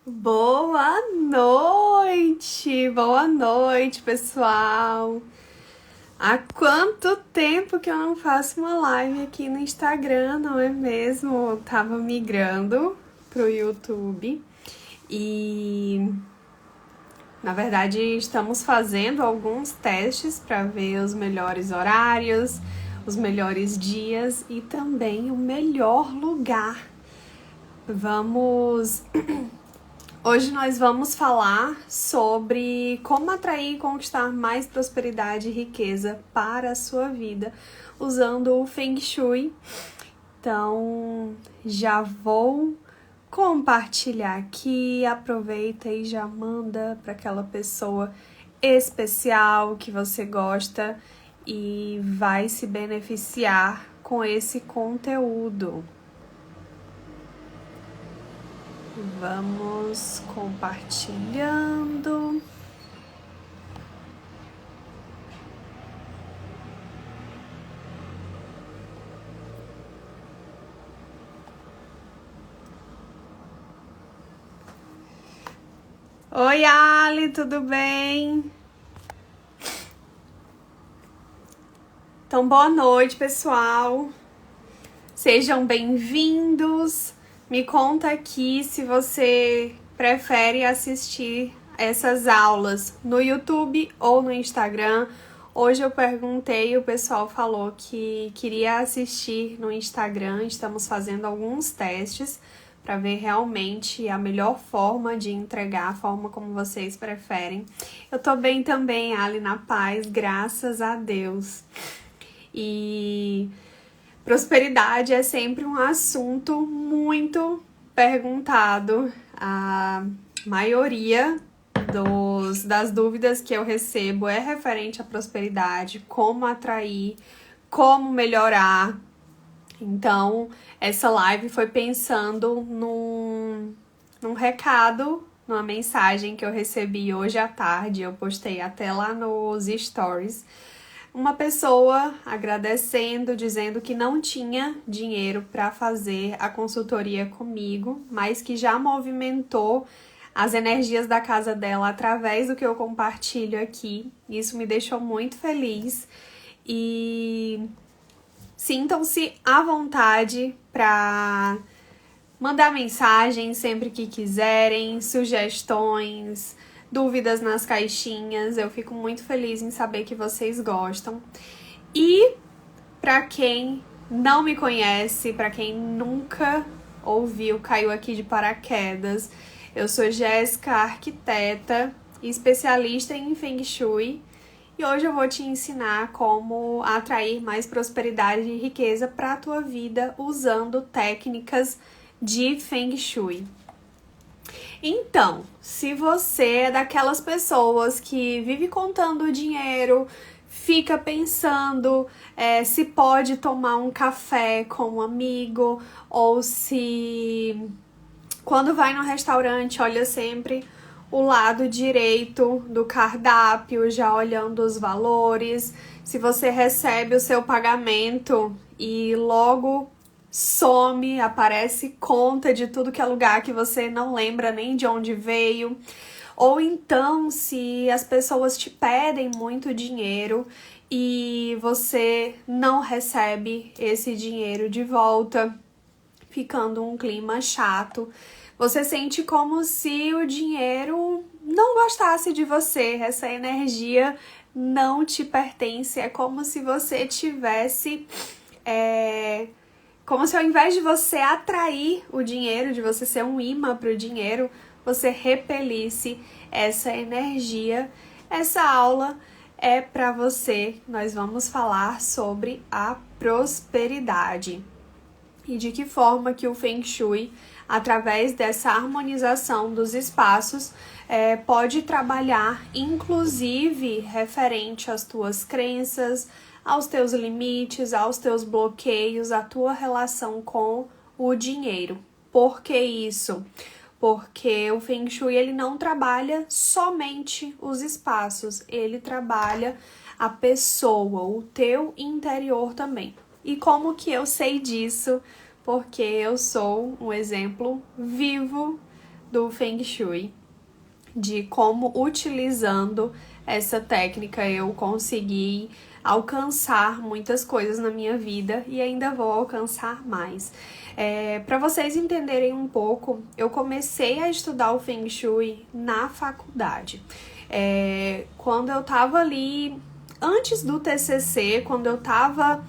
Boa noite, pessoal. Há quanto tempo que eu não faço uma live aqui no Instagram, não é mesmo? Eu tava migrando pro YouTube e, na verdade, estamos fazendo alguns testes para ver os melhores horários, os melhores dias e também o melhor lugar. Hoje nós vamos falar sobre como atrair e conquistar mais prosperidade e riqueza para a sua vida usando o Feng Shui. Então, já vou compartilhar aqui, aproveita e já manda para aquela pessoa especial que você gosta e vai se beneficiar com esse conteúdo. Vamos compartilhando. Oi, Ali, tudo bem? Então, boa noite, pessoal. Sejam bem-vindos. Me conta aqui se você prefere assistir essas aulas no YouTube ou no Instagram. Hoje eu perguntei e o pessoal falou que queria assistir no Instagram. Estamos fazendo alguns testes para ver realmente a melhor forma de entregar, a forma como vocês preferem. Eu tô bem também, Ali, na paz, graças a Deus. E prosperidade é sempre um assunto muito perguntado. A maioria das dúvidas que eu recebo é referente à prosperidade, como atrair, como melhorar. Então, essa live foi pensando num recado, numa mensagem que eu recebi hoje à tarde. Eu postei até lá nos stories. Uma pessoa agradecendo, dizendo que não tinha dinheiro para fazer a consultoria comigo, mas que já movimentou as energias da casa dela através do que eu compartilho aqui. Isso me deixou muito feliz e sintam-se à vontade para mandar mensagem sempre que quiserem, sugestões, dúvidas nas caixinhas. Eu fico muito feliz em saber que vocês gostam. E para quem não me conhece, para quem nunca ouviu, caiu aqui de paraquedas, eu sou Jéssica, arquiteta e especialista em Feng Shui. E hoje eu vou te ensinar como atrair mais prosperidade e riqueza para a tua vida usando técnicas de Feng Shui. Então, se você é daquelas pessoas que vive contando dinheiro, fica pensando se pode tomar um café com um amigo, ou se quando vai no restaurante olha sempre o lado direito do cardápio, já olhando os valores, se você recebe o seu pagamento e logo some, aparece conta de tudo que é lugar que você não lembra nem de onde veio. Ou então, se as pessoas te pedem muito dinheiro e você não recebe esse dinheiro de volta, ficando um clima chato. Você sente como se o dinheiro não gostasse de você, essa energia não te pertence, é como se você tivesse... Como se ao invés de você atrair o dinheiro, de você ser um imã para o dinheiro, você repelisse essa energia. Essa aula é para você. Nós vamos falar sobre a prosperidade e de que forma que o Feng Shui, através dessa harmonização dos espaços, pode trabalhar, inclusive, referente às tuas crenças, aos teus limites, aos teus bloqueios, à tua relação com o dinheiro. Por que isso? Porque o Feng Shui ele não trabalha somente os espaços, ele trabalha a pessoa, o teu interior também. E como que eu sei disso? Porque eu sou um exemplo vivo do Feng Shui, de como utilizando essa técnica eu consegui alcançar muitas coisas na minha vida e ainda vou alcançar mais. Para vocês entenderem um pouco, eu comecei a estudar o Feng Shui na faculdade. Quando eu tava ali, antes do TCC, quando eu tava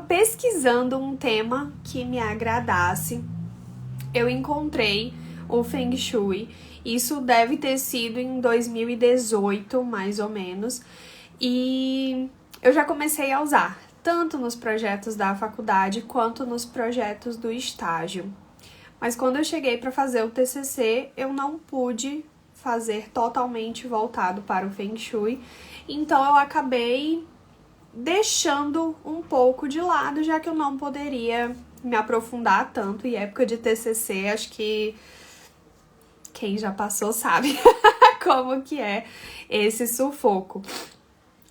pesquisando um tema que me agradasse, eu encontrei o Feng Shui. Isso deve ter sido em 2018, mais ou menos. E eu já comecei a usar, tanto nos projetos da faculdade quanto nos projetos do estágio. Mas quando eu cheguei para fazer o TCC, eu não pude fazer totalmente voltado para o Feng Shui. Então eu acabei deixando um pouco de lado, já que eu não poderia me aprofundar tanto. E época de TCC, acho que quem já passou sabe como que é esse sufoco.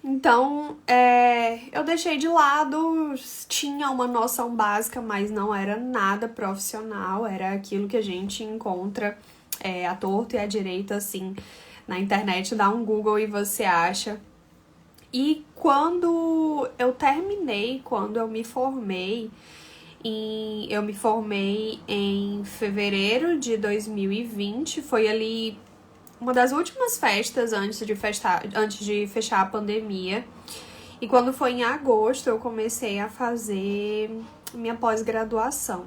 Então, eu deixei de lado, tinha uma noção básica, mas não era nada profissional, era aquilo que a gente encontra à torto e à direita, assim, na internet, dá um Google e você acha. E quando eu me formei, em fevereiro de 2020, foi ali uma das últimas festas antes de fechar a pandemia. E quando foi em agosto, eu comecei a fazer minha pós-graduação.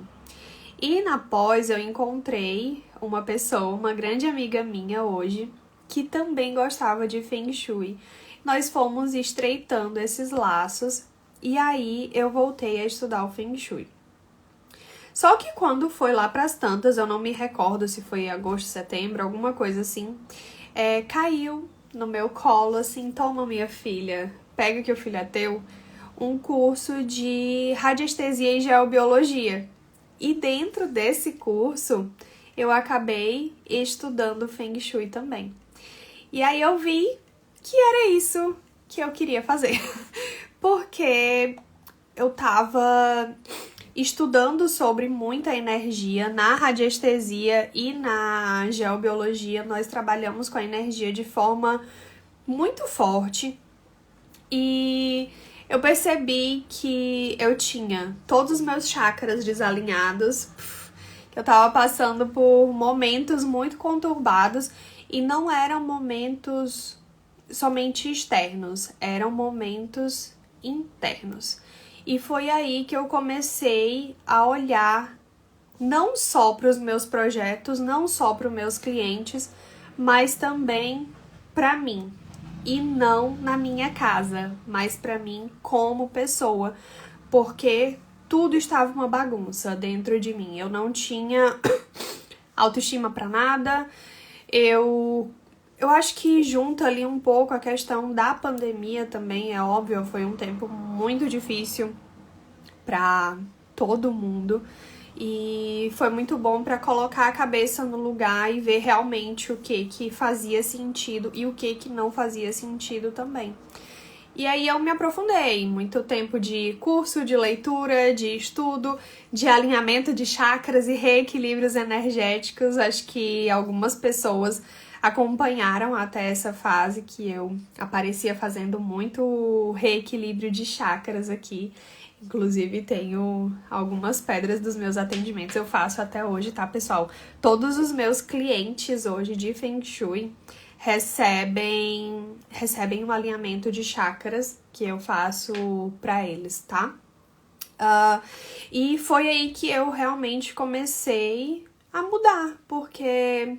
E na pós eu encontrei uma pessoa, uma grande amiga minha hoje, que também gostava de Feng Shui. Nós fomos estreitando esses laços e aí eu voltei a estudar o Feng Shui. Só que quando foi lá pras tantas, eu não me recordo se foi agosto, setembro, alguma coisa assim, caiu no meu colo assim, toma minha filha, pega que o filho é teu, um curso de radiestesia e geobiologia. E dentro desse curso, eu acabei estudando Feng Shui também. E aí eu vi que era isso que eu queria fazer, porque eu tava estudando sobre muita energia na radiestesia e na geobiologia. Nós trabalhamos com a energia de forma muito forte e eu percebi que eu tinha todos os meus chakras desalinhados, que eu tava passando por momentos muito conturbados e não eram momentos somente externos, eram momentos internos. E foi aí que eu comecei a olhar não só para os meus projetos, não só para os meus clientes, mas também para mim. E não na minha casa, mas para mim como pessoa, porque tudo estava uma bagunça dentro de mim. Eu não tinha autoestima para nada. Eu acho que junta ali um pouco a questão da pandemia também, é óbvio, foi um tempo muito difícil para todo mundo e foi muito bom para colocar a cabeça no lugar e ver realmente o que fazia sentido e o que não fazia sentido também. E aí eu me aprofundei, muito tempo de curso, de leitura, de estudo, de alinhamento de chakras e reequilíbrios energéticos. Acho que algumas pessoas acompanharam até essa fase que eu aparecia fazendo muito reequilíbrio de chakras aqui. Inclusive, tenho algumas pedras dos meus atendimentos, eu faço até hoje, tá, pessoal? Todos os meus clientes hoje de Feng Shui recebem um alinhamento de chakras que eu faço pra eles, tá? E foi aí que eu realmente comecei a mudar, porque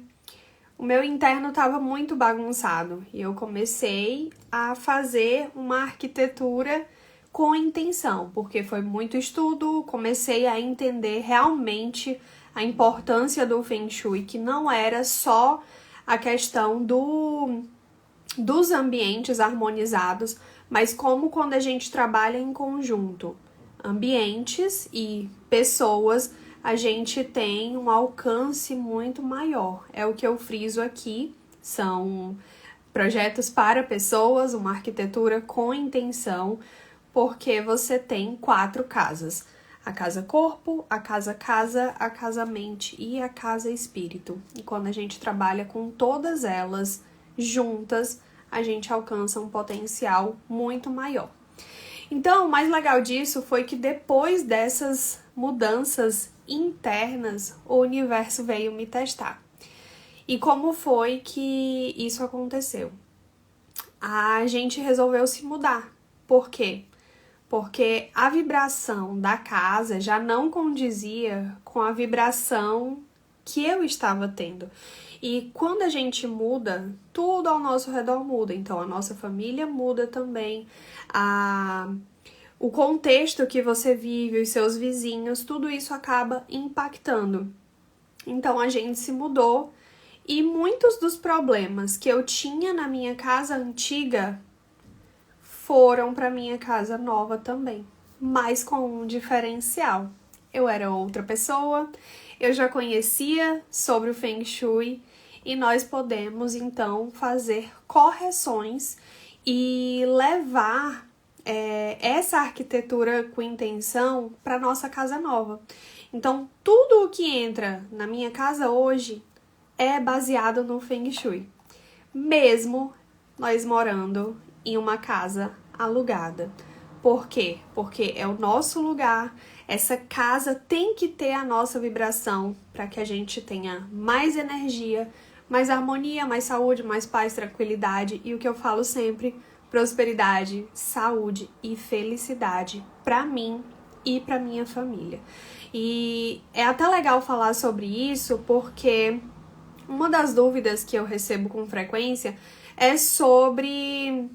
o meu interno estava muito bagunçado e eu comecei a fazer uma arquitetura com intenção, porque foi muito estudo, comecei a entender realmente a importância do Feng Shui, que não era só a questão dos ambientes harmonizados, mas como quando a gente trabalha em conjunto, ambientes e pessoas, a gente tem um alcance muito maior. É o que eu friso aqui, são projetos para pessoas, uma arquitetura com intenção, porque você tem 4 casas. A casa corpo, a casa casa, a casa mente e a casa espírito. E quando a gente trabalha com todas elas juntas, a gente alcança um potencial muito maior. Então, o mais legal disso foi que depois dessas mudanças internas, o universo veio me testar. E como foi que isso aconteceu? A gente resolveu se mudar. Por quê? Porque a vibração da casa já não condizia com a vibração que eu estava tendo. E quando a gente muda, tudo ao nosso redor muda. Então, a nossa família muda também. O contexto que você vive, os seus vizinhos, tudo isso acaba impactando. Então, a gente se mudou e muitos dos problemas que eu tinha na minha casa antiga foram para minha casa nova também, mas com um diferencial. Eu era outra pessoa, eu já conhecia sobre o Feng Shui e nós podemos então fazer correções e levar essa arquitetura com intenção para nossa casa nova. Então, tudo o que entra na minha casa hoje é baseado no Feng Shui, mesmo nós morando em uma casa alugada. Por quê? Porque é o nosso lugar, essa casa tem que ter a nossa vibração para que a gente tenha mais energia, mais harmonia, mais saúde, mais paz, tranquilidade e o que eu falo sempre, prosperidade, saúde e felicidade para mim e para minha família. E é até legal falar sobre isso porque uma das dúvidas que eu recebo com frequência é sobre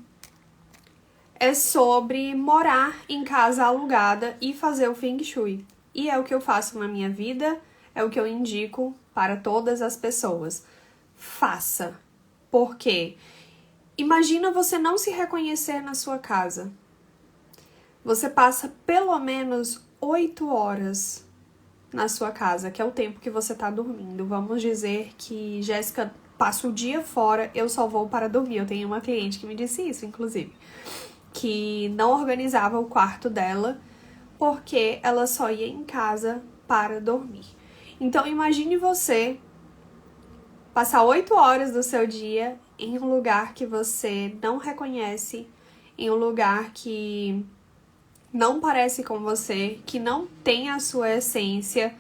morar em casa alugada e fazer o Feng Shui. E é o que eu faço na minha vida, é o que eu indico para todas as pessoas. Faça. Por quê? Imagina você não se reconhecer na sua casa. Você passa pelo menos 8 horas na sua casa, que é o tempo que você está dormindo. Vamos dizer que Jéssica passa o dia fora, eu só vou para dormir. Eu tenho uma cliente que me disse isso, inclusive, que não organizava o quarto dela porque ela só ia em casa para dormir. Então, imagine você passar 8 horas do seu dia em um lugar que você não reconhece, em um lugar que não parece com você, que não tem a sua essência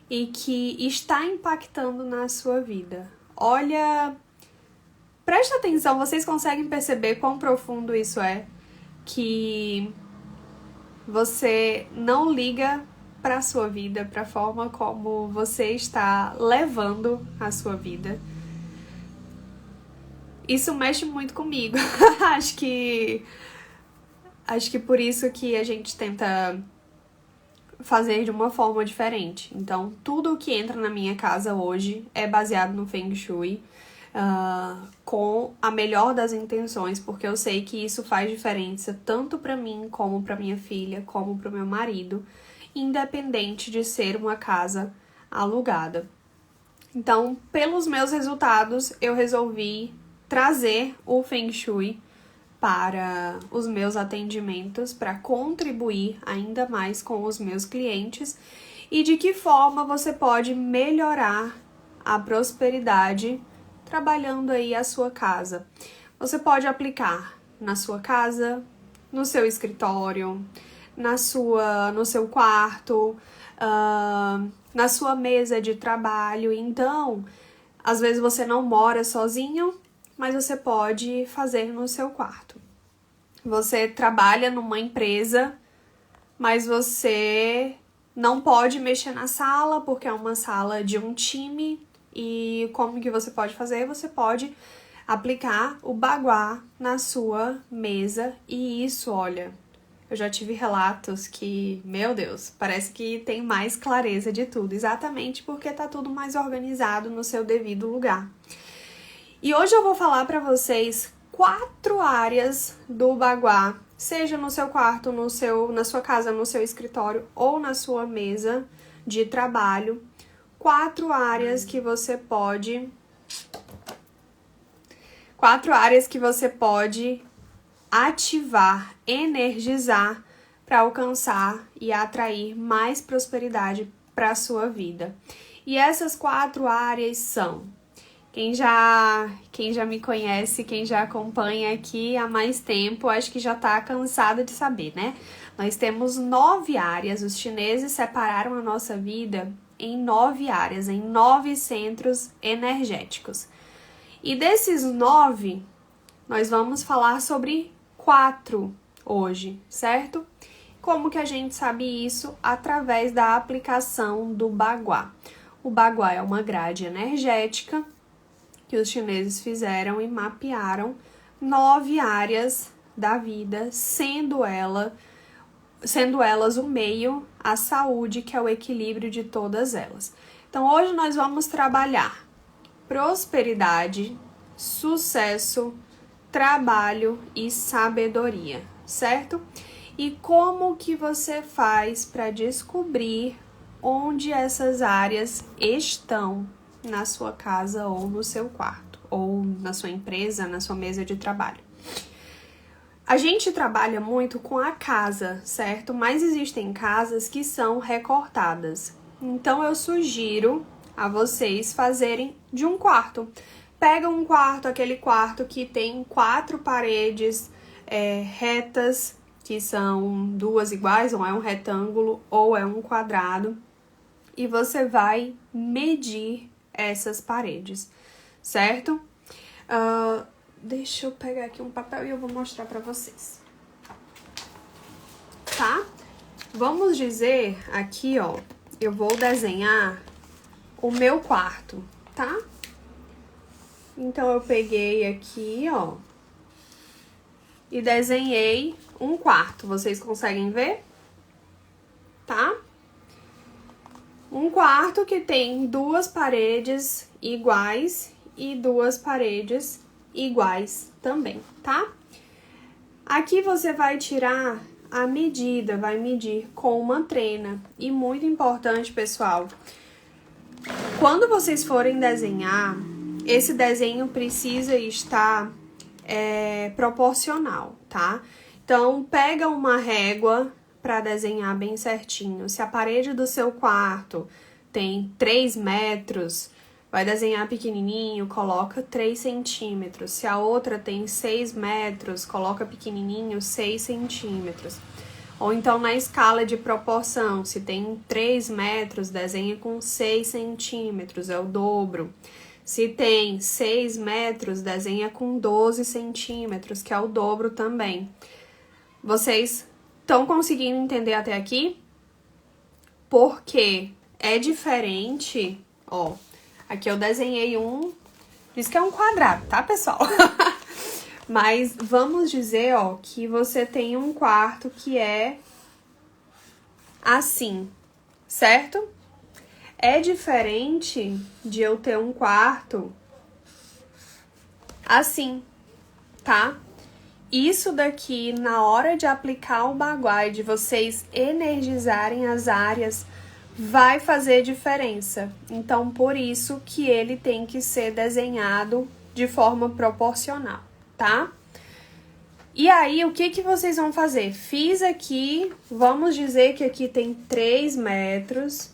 e que está impactando na sua vida. Olha, preste atenção, vocês conseguem perceber quão profundo isso é? Que você não liga para a sua vida, para a forma como você está levando a sua vida. Isso mexe muito comigo. Acho que por isso que a gente tenta fazer de uma forma diferente. Então, tudo o que entra na minha casa hoje é baseado no Feng Shui, com a melhor das intenções, porque eu sei que isso faz diferença tanto para mim, como para minha filha, como para o meu marido, independente de ser uma casa alugada. Então, pelos meus resultados, eu resolvi trazer o Feng Shui para os meus atendimentos, para contribuir ainda mais com os meus clientes e de que forma você pode melhorar a prosperidade trabalhando aí a sua casa. Você pode aplicar na sua casa, no seu escritório, no seu quarto, na sua mesa de trabalho. Então, às vezes você não mora sozinho, mas você pode fazer no seu quarto. Você trabalha numa empresa, mas você não pode mexer na sala, porque é uma sala de um time. E como que você pode fazer? Você pode aplicar o baguá na sua mesa. E isso, olha, eu já tive relatos que, meu Deus, parece que tem mais clareza de tudo. Exatamente porque tá tudo mais organizado no seu devido lugar. E hoje eu vou falar para vocês 4 áreas do baguá, seja no seu quarto, na sua casa, no seu escritório ou na sua mesa de trabalho. 4 áreas que você pode ativar, energizar para alcançar e atrair mais prosperidade para a sua vida. E essas 4 áreas são: quem já me conhece, quem já acompanha aqui há mais tempo, acho que já está cansado de saber, né? Nós temos 9 áreas. Os chineses separaram a nossa vida em 9 áreas, em 9 centros energéticos. E desses 9, nós vamos falar sobre 4 hoje, certo? Como que a gente sabe isso? Através da aplicação do Bagua. O Bagua é uma grade energética que os chineses fizeram e mapearam 9 áreas da vida, sendo elas o meio, a saúde, que é o equilíbrio de todas elas. Então, hoje nós vamos trabalhar prosperidade, sucesso, trabalho e sabedoria, certo? E como que você faz para descobrir onde essas áreas estão na sua casa ou no seu quarto, ou na sua empresa, na sua mesa de trabalho. A gente trabalha muito com a casa, certo? Mas existem casas que são recortadas. Então eu sugiro a vocês fazerem de um quarto. Pega um quarto, aquele quarto que tem 4 paredes retas, que são 2 iguais, ou é um retângulo ou é um quadrado, e você vai medir essas paredes, certo? Deixa eu pegar aqui um papel e eu vou mostrar pra vocês, tá? Vamos dizer aqui, ó, eu vou desenhar o meu quarto, tá? Então, eu peguei aqui, ó, e desenhei um quarto. Vocês conseguem ver? Tá? Um quarto que tem 2 paredes iguais e 2 paredes iguais também, tá? Aqui você vai tirar a medida, vai medir com uma trena. E muito importante, pessoal, quando vocês forem desenhar, esse desenho precisa estar proporcional, tá? Então, pega uma régua para desenhar bem certinho. Se a parede do seu quarto tem 3 metros, vai desenhar pequenininho, coloca 3 centímetros. Se a outra tem 6 metros, coloca pequenininho, 6 centímetros. Ou então na escala de proporção, se tem 3 metros, desenha com 6 centímetros, é o dobro. Se tem 6 metros, desenha com 12 centímetros, que é o dobro também. Vocês estão conseguindo entender até aqui? Porque é diferente, ó. Aqui eu desenhei diz que é um quadrado, tá, pessoal? Mas vamos dizer, ó, que você tem um quarto que é assim, certo? É diferente de eu ter um quarto assim, tá? Isso daqui, na hora de aplicar o Bagua, de vocês energizarem as áreas, vai fazer diferença. Então, por isso que ele tem que ser desenhado de forma proporcional, tá? E aí, o que vocês vão fazer? Fiz aqui, vamos dizer que aqui tem 3 metros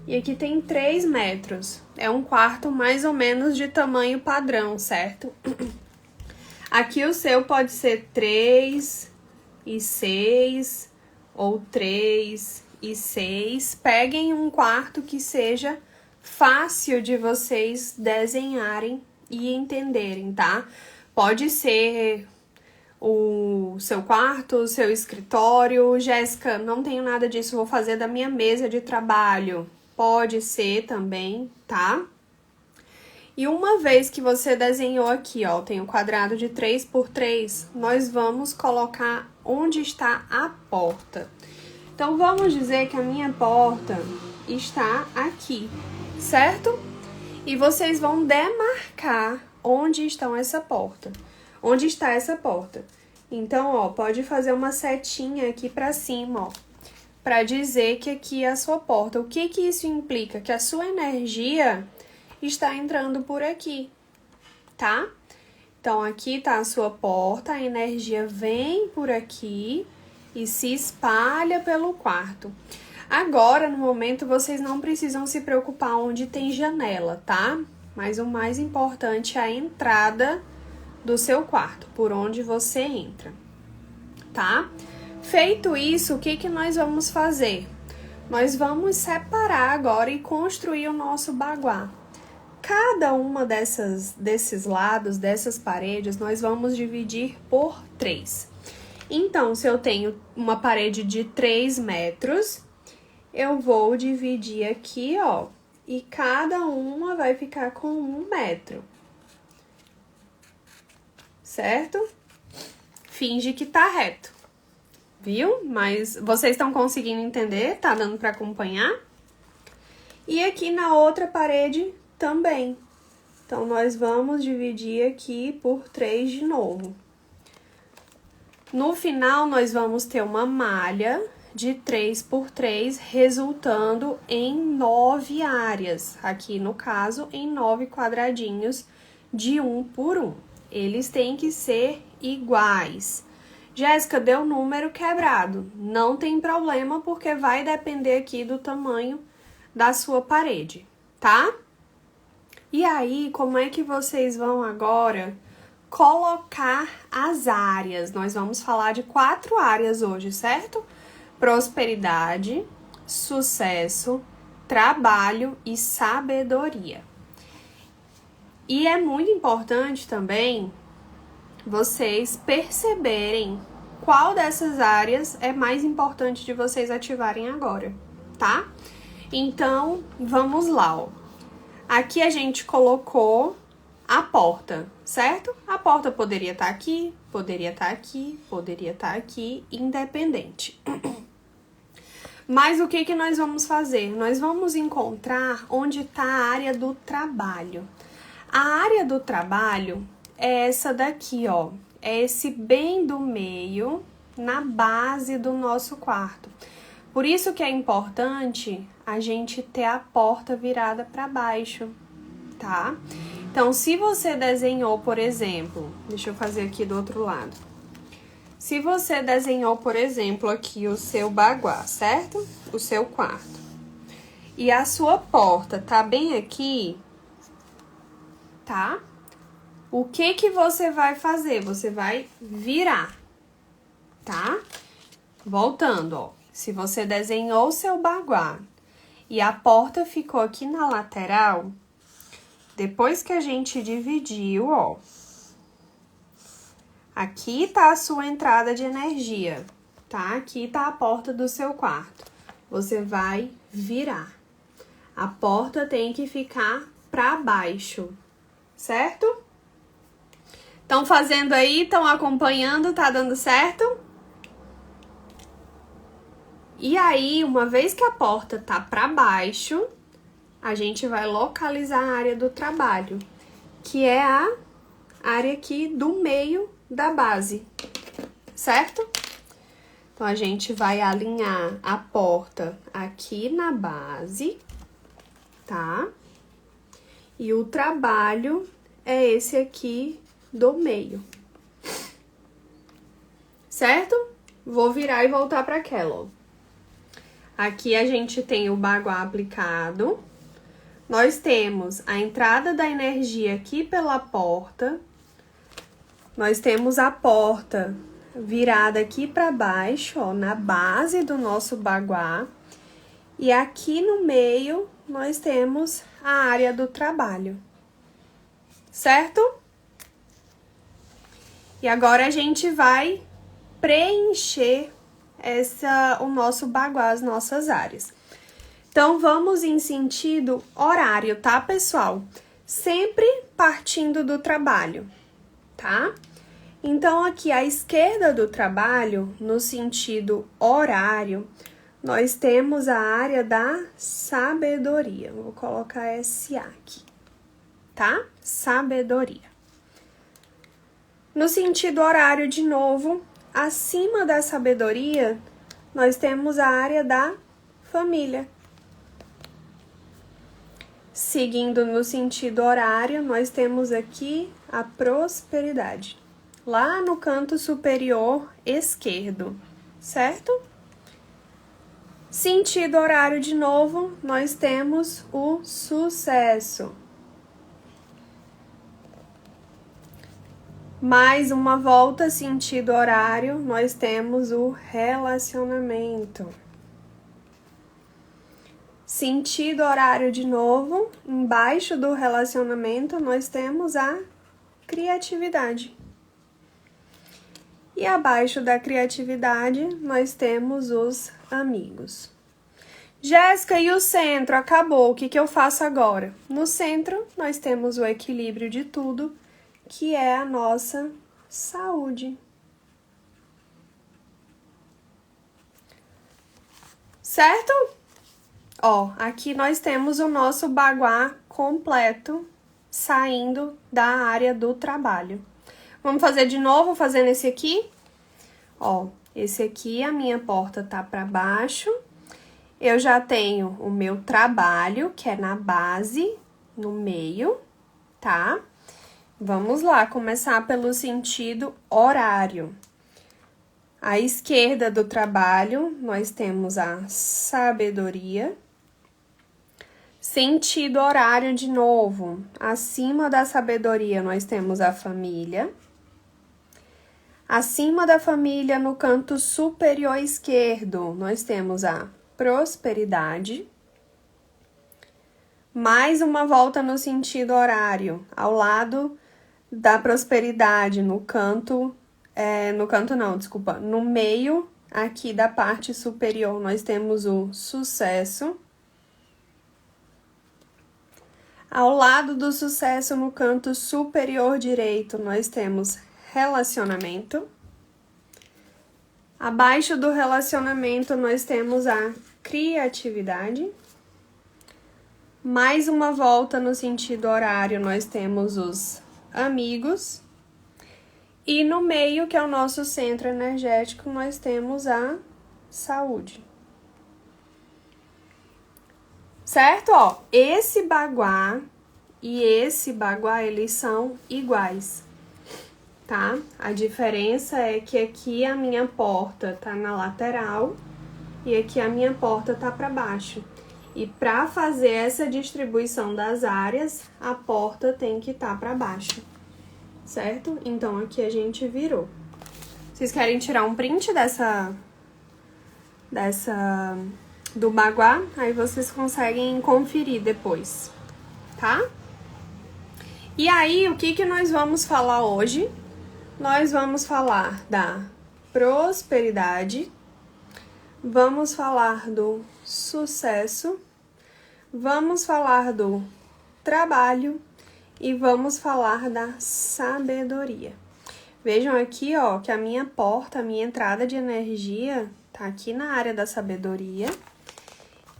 e aqui tem 3 metros. É um quarto mais ou menos de tamanho padrão, certo? Aqui o seu pode ser 3 e 6 ou 3 e 6. Peguem um quarto que seja fácil de vocês desenharem e entenderem, tá? Pode ser o seu quarto, o seu escritório. Jéssica, não tenho nada disso, vou fazer da minha mesa de trabalho. Pode ser também, tá? E uma vez que você desenhou aqui, ó, tem um quadrado de 3 por 3, nós vamos colocar onde está a porta. Então, vamos dizer que a minha porta está aqui, certo? E vocês vão demarcar onde está essa porta. Onde está essa porta? Então, ó, pode fazer uma setinha aqui pra cima, ó, pra dizer que aqui é a sua porta. O que isso implica? Que a sua energia está entrando por aqui, tá? Então, aqui tá a sua porta, a energia vem por aqui e se espalha pelo quarto. Agora, no momento, vocês não precisam se preocupar onde tem janela, tá? Mas o mais importante é a entrada do seu quarto, por onde você entra, tá? Feito isso, o que nós vamos fazer? Nós vamos separar agora e construir o nosso baguá. Cada uma desses lados, dessas paredes, nós vamos dividir por 3. Então, se eu tenho uma parede de 3 metros, eu vou dividir aqui, ó, e cada uma vai ficar com 1 metro. Certo? Finge que tá reto. Viu? Mas vocês estão conseguindo entender? Tá dando pra acompanhar? E aqui na outra parede também. Então, nós vamos dividir aqui por 3 de novo. No final, nós vamos ter uma malha de 3 por 3, resultando em 9 áreas. Aqui, no caso, em 9 quadradinhos de 1 por 1. Eles têm que ser iguais. Jéssica, deu número quebrado. Não tem problema, porque vai depender aqui do tamanho da sua parede, tá? E aí, como é que vocês vão agora colocar as áreas? Nós vamos falar de 4 áreas hoje, certo? Prosperidade, sucesso, trabalho e sabedoria. E é muito importante também vocês perceberem qual dessas áreas é mais importante de vocês ativarem agora, tá? Então, vamos lá, ó. Aqui a gente colocou a porta, certo? A porta poderia estar aqui, poderia estar aqui, poderia estar aqui, independente. Mas o que nós vamos fazer? Nós vamos encontrar onde está a área do trabalho. A área do trabalho é essa daqui, ó. É esse bem do meio, na base do nosso quarto. Por isso que é importante a gente ter a porta virada para baixo, tá? Então, se você desenhou, por exemplo, deixa eu fazer aqui do outro lado. Se você desenhou, por exemplo, aqui o seu baguá, certo? O seu quarto. E a sua porta tá bem aqui, tá? O que você vai fazer? Você vai virar, tá? Voltando, ó. Se você desenhou o seu baguá e a porta ficou aqui na lateral, depois que a gente dividiu, ó, aqui tá a sua entrada de energia, tá? Aqui tá a porta do seu quarto. Você vai virar. A porta tem que ficar pra baixo, certo? Estão fazendo aí? Estão acompanhando? Tá dando certo? E aí, uma vez que a porta tá pra baixo, a gente vai localizar a área do trabalho, que é a área aqui do meio da base, certo? Então, a gente vai alinhar a porta aqui na base, tá? E o trabalho é esse aqui do meio, certo? Vou virar e voltar para aquela, ó. Aqui a gente tem o baguá aplicado. Nós temos a entrada da energia aqui pela porta. Nós temos a porta virada aqui para baixo, ó, na base do nosso baguá. E aqui no meio, nós temos a área do trabalho. Certo? E agora a gente vai preencher o nosso baguá, as nossas áreas. Então, vamos em sentido horário, tá, pessoal? Sempre partindo do trabalho, tá? Então, aqui à esquerda do trabalho, no sentido horário, nós temos a área da sabedoria. Vou colocar SA aqui, tá? Sabedoria. No sentido horário, de novo, acima da sabedoria, nós temos a área da família. Seguindo no sentido horário, nós temos aqui a prosperidade. Lá no canto superior esquerdo, certo? Sentido horário de novo, nós temos o sucesso. Mais uma volta, sentido horário, nós temos o relacionamento. Sentido horário de novo, embaixo do relacionamento, nós temos a criatividade. E abaixo da criatividade, nós temos os amigos. Jéssica, e o centro? Acabou. O que eu faço agora? No centro, nós temos o equilíbrio de tudo, que é a nossa saúde. Certo? Ó, aqui nós temos o nosso baguá completo saindo da área do trabalho. Vamos fazer de novo, fazendo esse aqui. Ó, esse aqui, a minha porta tá para baixo. Eu já tenho o meu trabalho, que é na base, no meio, tá? Vamos lá, começar pelo sentido horário. À esquerda do trabalho, nós temos a sabedoria. Sentido horário de novo. Acima da sabedoria, nós temos a família. Acima da família, no canto superior esquerdo, nós temos a prosperidade. Mais uma volta no sentido horário, ao lado da prosperidade, no meio aqui da parte superior, nós temos o sucesso. Ao lado do sucesso, no canto superior direito, nós temos relacionamento. Abaixo do relacionamento, nós temos a criatividade. Mais uma volta no sentido horário, nós temos os amigos. E no meio, que é o nosso centro energético, nós temos a saúde. Certo? Ó, esse baguá e esse baguá, eles são iguais, tá? A diferença é que aqui a minha porta tá na lateral e aqui a minha porta tá para baixo. E para fazer essa distribuição das áreas, a porta tem que estar para baixo, certo? Então, aqui a gente virou. Vocês querem tirar um print do baguá? Aí vocês conseguem conferir depois, tá? E aí, o que nós vamos falar hoje? Nós vamos falar da prosperidade, vamos falar do sucesso, vamos falar do trabalho e vamos falar da sabedoria. Vejam aqui, ó, que a minha porta, a minha entrada de energia tá aqui na área da sabedoria.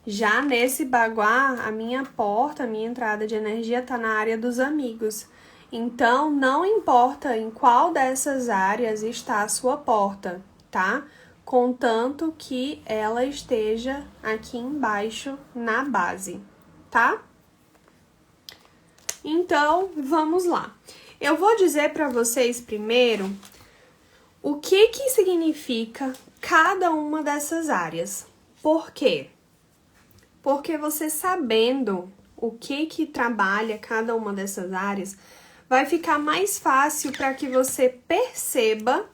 Já nesse baguá, a minha porta, a minha entrada de energia tá na área dos amigos. Então, não importa em qual dessas áreas está a sua porta, tá? Contanto que ela esteja aqui embaixo na base, tá? Então, vamos lá. Eu vou dizer para vocês primeiro o que significa cada uma dessas áreas. Por quê? Porque você sabendo o que trabalha cada uma dessas áreas, vai ficar mais fácil para que você perceba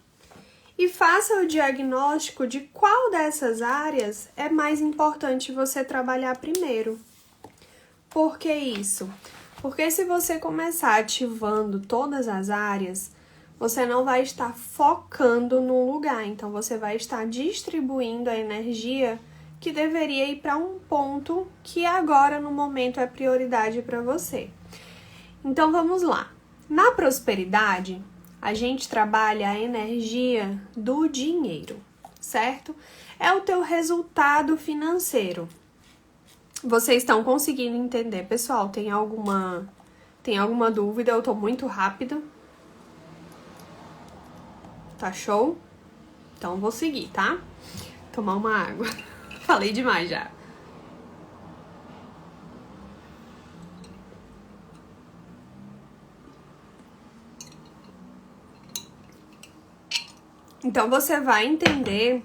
e faça o diagnóstico de qual dessas áreas é mais importante você trabalhar primeiro. Por que isso? Porque se você começar ativando todas as áreas, você não vai estar focando num lugar, então você vai estar distribuindo a energia que deveria ir para um ponto que agora no momento é prioridade para você. Então vamos lá. Na prosperidade, a gente trabalha a energia do dinheiro, certo? É o teu resultado financeiro. Vocês estão conseguindo entender, pessoal? Tem alguma dúvida? Eu tô muito rápida. Tá show? Então vou seguir, tá? Tomar uma água. Falei demais já. Então, você vai entender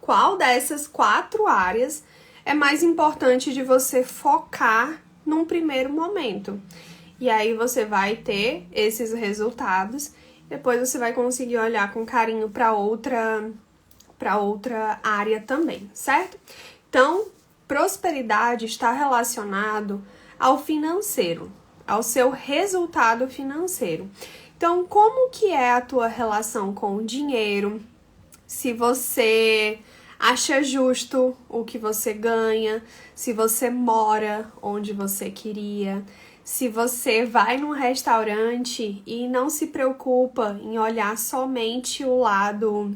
qual dessas 4 áreas é mais importante de você focar num primeiro momento. E aí você vai ter esses resultados, depois você vai conseguir olhar com carinho para outra área também, certo? Então, prosperidade está relacionado ao financeiro, ao seu resultado financeiro. Então, como que é a tua relação com o dinheiro? Se você acha justo o que você ganha, se você mora onde você queria, se você vai num restaurante e não se preocupa em olhar somente o lado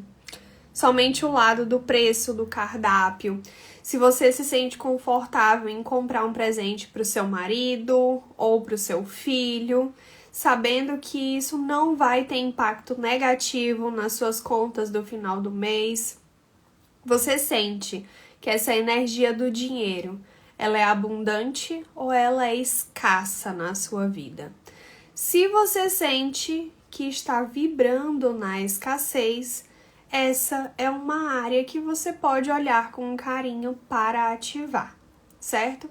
do preço do cardápio, se você se sente confortável em comprar um presente para o seu marido ou para o seu filho, sabendo que isso não vai ter impacto negativo nas suas contas do final do mês. Você sente que essa energia do dinheiro, ela é abundante ou ela é escassa na sua vida? Se você sente que está vibrando na escassez, essa é uma área que você pode olhar com carinho para ativar, certo?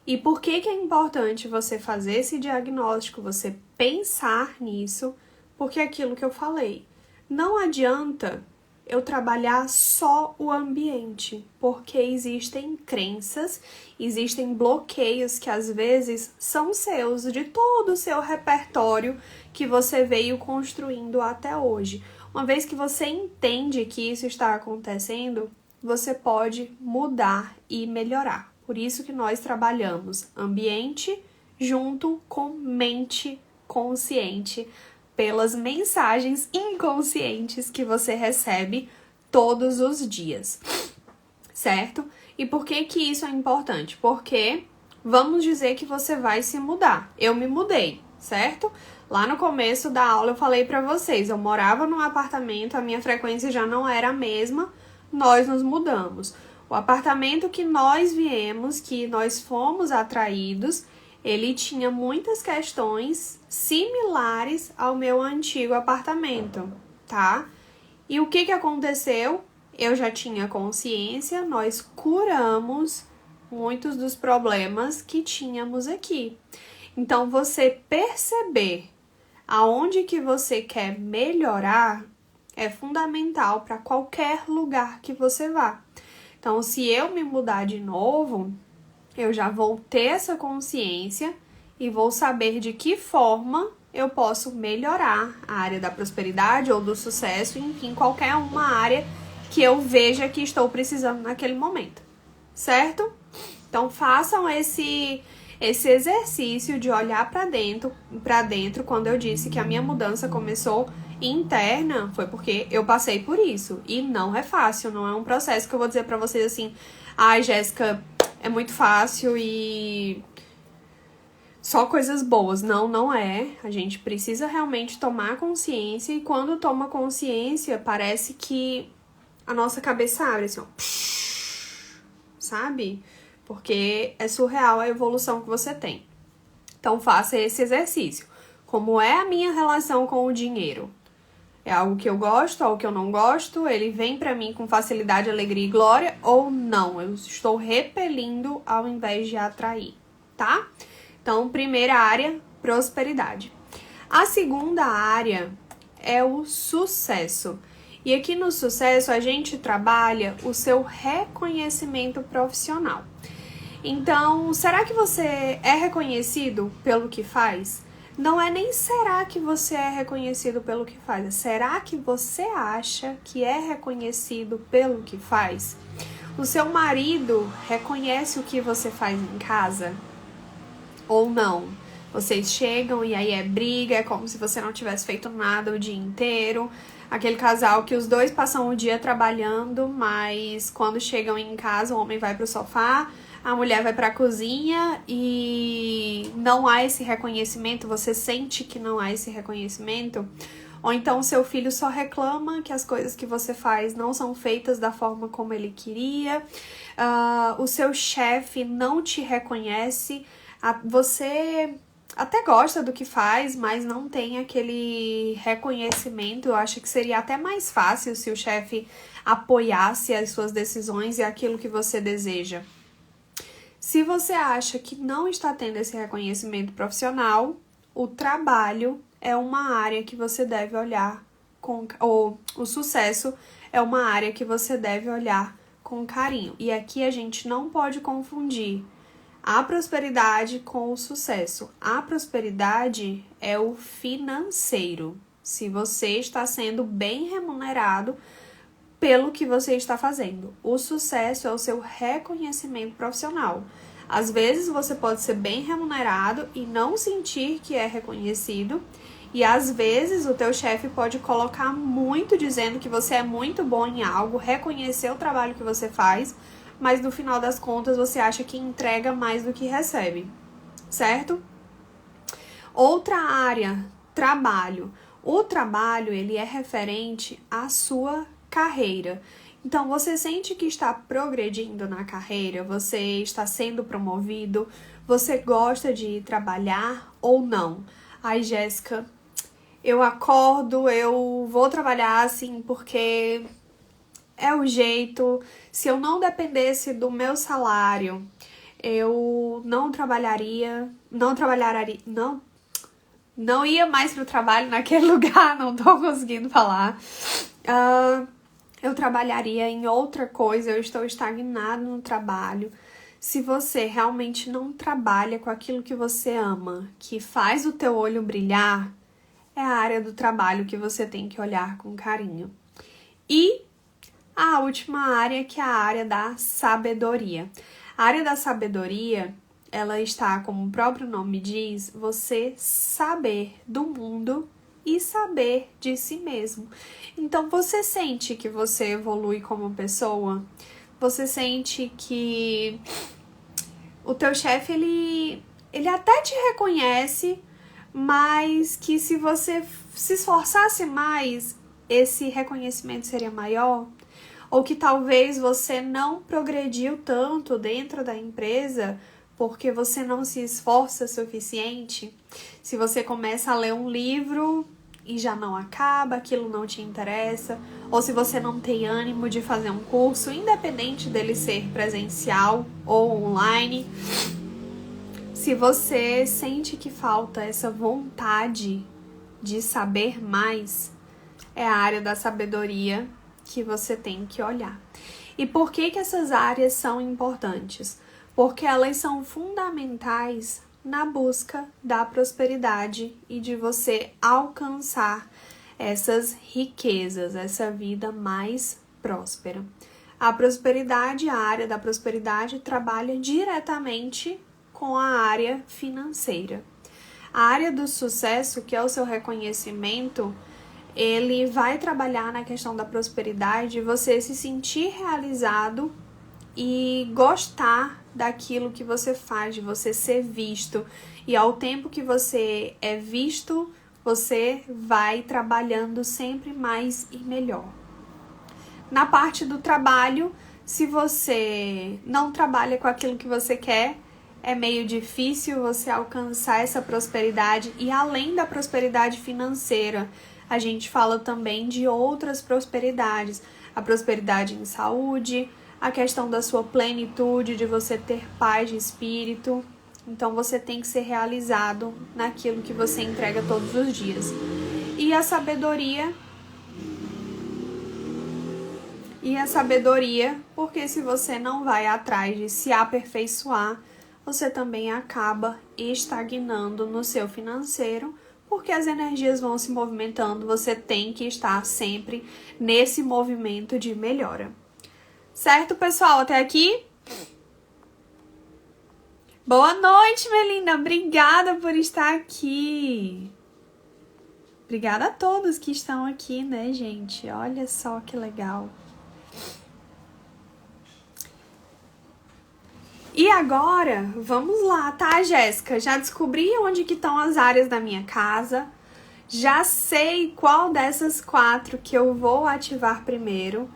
E por que é importante você fazer esse diagnóstico, você pensar nisso? Porque é aquilo que eu falei, não adianta eu trabalhar só o ambiente, porque existem crenças, existem bloqueios que às vezes são seus, de todo o seu repertório que você veio construindo até hoje. Uma vez que você entende que isso está acontecendo, você pode mudar e melhorar. Por isso que nós trabalhamos ambiente junto com mente consciente, pelas mensagens inconscientes que você recebe todos os dias, certo? E por que que isso é importante? Porque vamos dizer que você vai se mudar. Eu me mudei, certo? Lá no começo da aula eu falei pra vocês, eu morava num apartamento, a minha frequência já não era a mesma, nós nos mudamos. O apartamento que nós viemos, que nós fomos atraídos, ele tinha muitas questões similares ao meu antigo apartamento, tá? E o que aconteceu? Eu já tinha consciência, nós curamos muitos dos problemas que tínhamos aqui. Então, você perceber aonde que você quer melhorar é fundamental para qualquer lugar que você vá. Então, se eu me mudar de novo, eu já vou ter essa consciência e vou saber de que forma eu posso melhorar a área da prosperidade ou do sucesso, enfim, qualquer uma área que eu veja que estou precisando naquele momento, certo? Então, façam esse exercício de olhar para dentro. Quando eu disse que a minha mudança começou interna, foi porque eu passei por isso. E não é fácil, não é um processo que eu vou dizer para vocês assim, ai, Jéssica, é muito fácil e só coisas boas. Não, não é. A gente precisa realmente tomar consciência e quando toma consciência, parece que a nossa cabeça abre assim, ó, sabe? Porque é surreal a evolução que você tem. Então, faça esse exercício. Como é a minha relação com o dinheiro? É algo que eu gosto, algo que eu não gosto? Ele vem pra mim com facilidade, alegria e glória? Ou não? Eu estou repelindo ao invés de atrair, tá? Então, primeira área, prosperidade. A segunda área é o sucesso. E aqui no sucesso, a gente trabalha o seu reconhecimento profissional. Então, será que você é reconhecido pelo que faz? Não é nem será que você é reconhecido pelo que faz, é será que você acha que é reconhecido pelo que faz? O seu marido reconhece o que você faz em casa? Ou não? Vocês chegam e aí é briga, é como se você não tivesse feito nada o dia inteiro. Aquele casal que os dois passam o dia trabalhando, mas quando chegam em casa, o homem vai pro sofá, a mulher vai pra cozinha e não há esse reconhecimento, você sente que não há esse reconhecimento. Ou então seu filho só reclama que as coisas que você faz não são feitas da forma como ele queria. O seu chefe não te reconhece. Você até gosta do que faz, mas não tem aquele reconhecimento. Eu acho que seria até mais fácil se o chefe apoiasse as suas decisões e aquilo que você deseja. Se você acha que não está tendo esse reconhecimento profissional, o trabalho é uma área que você deve olhar ou o sucesso é uma área que você deve olhar com carinho. E aqui a gente não pode confundir a prosperidade com o sucesso. A prosperidade é o financeiro. Se você está sendo bem remunerado pelo que você está fazendo. O sucesso é o seu reconhecimento profissional. Às vezes você pode ser bem remunerado e não sentir que é reconhecido. E às vezes o teu chefe pode colocar muito dizendo que você é muito bom em algo, reconhecer o trabalho que você faz, mas no final das contas você acha que entrega mais do que recebe, certo? Outra área, trabalho. O trabalho, ele é referente à sua carreira. Então, você sente que está progredindo na carreira, você está sendo promovido, você gosta de trabalhar ou não? Ai, Jéssica, eu acordo, eu vou trabalhar assim porque é o jeito. Se eu não dependesse do meu salário, eu não ia mais pro trabalho naquele lugar, não tô conseguindo falar. Eu trabalharia em outra coisa, eu estou estagnado no trabalho. Se você realmente não trabalha com aquilo que você ama, que faz o teu olho brilhar, é a área do trabalho que você tem que olhar com carinho. E a última área, que é a área da sabedoria. A área da sabedoria, ela está, como o próprio nome diz, você saber do mundo e saber de si mesmo. Então, você sente que você evolui como pessoa? Você sente que o teu chefe, ele até te reconhece, mas que se você se esforçasse mais, esse reconhecimento seria maior? Ou que talvez você não progrediu tanto dentro da empresa porque você não se esforça o suficiente? Se você começa a ler um livro e já não acaba, aquilo não te interessa, ou se você não tem ânimo de fazer um curso, independente dele ser presencial ou online, se você sente que falta essa vontade de saber mais, é a área da sabedoria que você tem que olhar. E por que essas áreas são importantes? Porque elas são fundamentais na busca da prosperidade e de você alcançar essas riquezas, essa vida mais próspera. A prosperidade, a área da prosperidade, trabalha diretamente com a área financeira. A área do sucesso, que é o seu reconhecimento, ele vai trabalhar na questão da prosperidade, você se sentir realizado e gostar daquilo que você faz, de você ser visto. E ao tempo que você é visto, você vai trabalhando sempre mais e melhor. Na parte do trabalho, se você não trabalha com aquilo que você quer, é meio difícil você alcançar essa prosperidade. E além da prosperidade financeira, a gente fala também de outras prosperidades. A prosperidade em saúde, a questão da sua plenitude, de você ter paz de espírito. Então, você tem que ser realizado naquilo que você entrega todos os dias. E a sabedoria, porque se você não vai atrás de se aperfeiçoar, você também acaba estagnando no seu financeiro, porque as energias vão se movimentando, você tem que estar sempre nesse movimento de melhora. Certo, pessoal? Até aqui? Boa noite, Melinda. Obrigada por estar aqui. Obrigada a todos que estão aqui, né, gente? Olha só que legal. E agora, vamos lá, tá, Jéssica? Já descobri onde que estão as áreas da minha casa. Já sei qual dessas 4 que eu vou ativar primeiro.